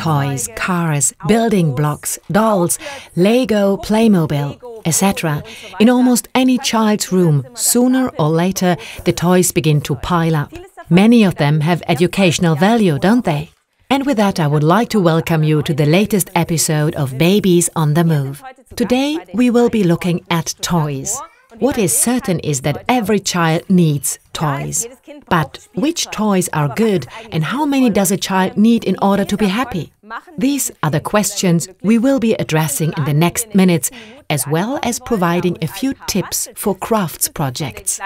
toys, cars, building blocks, dolls, Lego, Playmobil, etc. In almost any child's room, sooner or later, the toys begin to pile up. Many of them have educational value, don't they? And with that, I would like to welcome you to the latest episode of Babies on the Move. Today, we will be looking at toys. What is certain is that every child needs toys. But which toys are good and how many does a child need in order to be happy? These are the questions we will be addressing in the next minutes, as well as providing a few tips for crafts projects.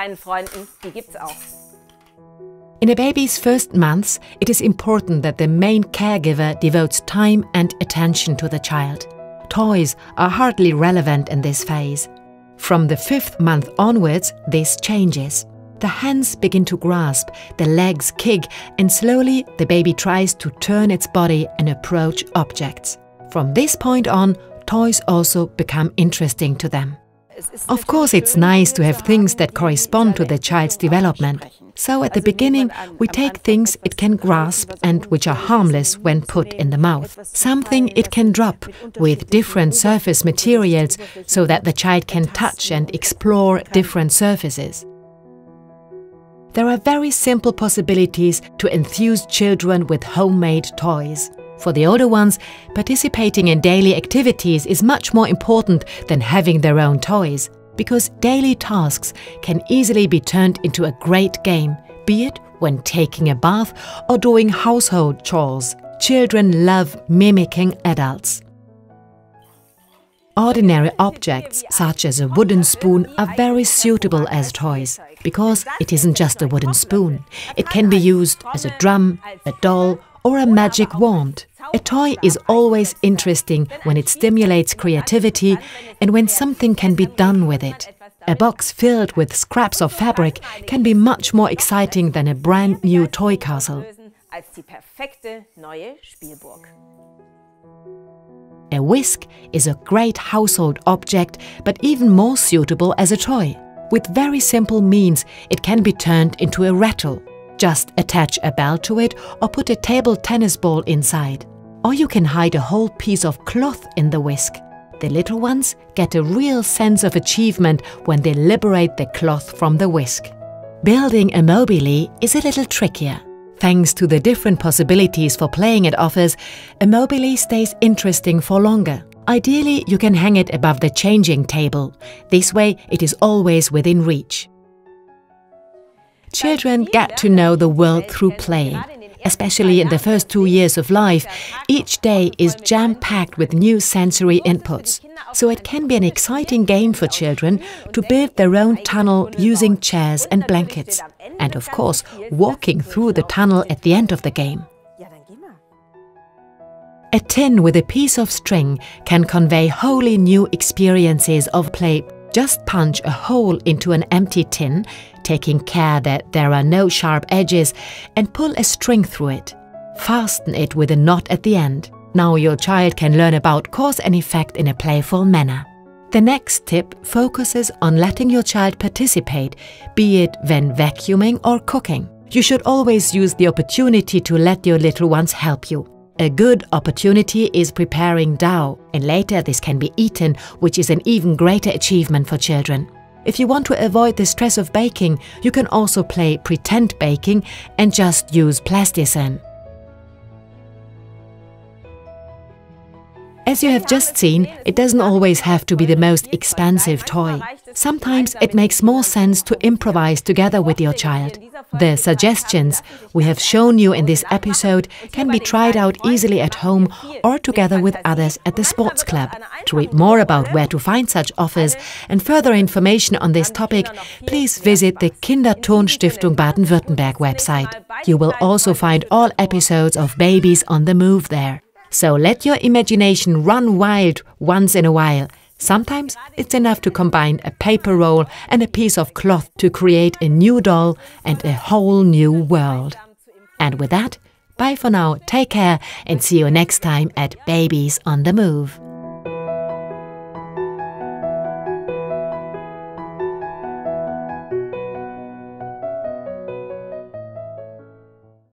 In a baby's first months, it is important that the main caregiver devotes time and attention to the child. Toys are hardly relevant in this phase. From the 5th month onwards, this changes. The hands begin to grasp, the legs kick, and slowly the baby tries to turn its body and approach objects. From this point on, toys also become interesting to them. Of course, it's nice to have things that correspond to the child's development. So at the beginning, we take things it can grasp and which are harmless when put in the mouth. Something it can drop with different surface materials so that the child can touch and explore different surfaces. There are very simple possibilities to enthuse children with homemade toys. For the older ones, participating in daily activities is much more important than having their own toys, because daily tasks can easily be turned into a great game, be it when taking a bath or doing household chores. Children love mimicking adults. Ordinary objects, such as a wooden spoon, are very suitable as toys, because it isn't just a wooden spoon. It can be used as a drum, a doll, or a magic wand. A toy is always interesting when it stimulates creativity and when something can be done with it. A box filled with scraps of fabric can be much more exciting than a brand new toy castle. A whisk is a great household object, but even more suitable as a toy. With very simple means, it can be turned into a rattle. Just attach a bell to it or put a table tennis ball inside. Or you can hide a whole piece of cloth in the whisk. The little ones get a real sense of achievement when they liberate the cloth from the whisk. Building a mobile is a little trickier. Thanks to the different possibilities for playing it offers, a mobile stays interesting for longer. Ideally, you can hang it above the changing table. This way, it is always within reach. Children get to know the world through playing. Especially in the first 2 years of life, each day is jam-packed with new sensory inputs. So it can be an exciting game for children to build their own tunnel using chairs and blankets. And of course, walking through the tunnel at the end of the game. A tin with a piece of string can convey wholly new experiences of play. Just punch a hole into an empty tin, taking care that there are no sharp edges, and pull a string through it. Fasten it with a knot at the end. Now your child can learn about cause and effect in a playful manner. The next tip focuses on letting your child participate, be it when vacuuming or cooking. You should always use the opportunity to let your little ones help you. A good opportunity is preparing dough, and later this can be eaten, which is an even greater achievement for children. If you want to avoid the stress of baking, you can also play pretend baking and just use plasticine. As you have just seen, it doesn't always have to be the most expensive toy. Sometimes it makes more sense to improvise together with your child. The suggestions we have shown you in this episode can be tried out easily at home or together with others at the sports club. To read more about where to find such offers and further information on this topic, please visit the Kindertonstiftung Baden-Württemberg website. You will also find all episodes of Babies on the Move there. So let your imagination run wild once in a while. Sometimes it's enough to combine a paper roll and a piece of cloth to create a new doll and a whole new world. And with that, bye for now, take care and see you next time at Babies on the Move.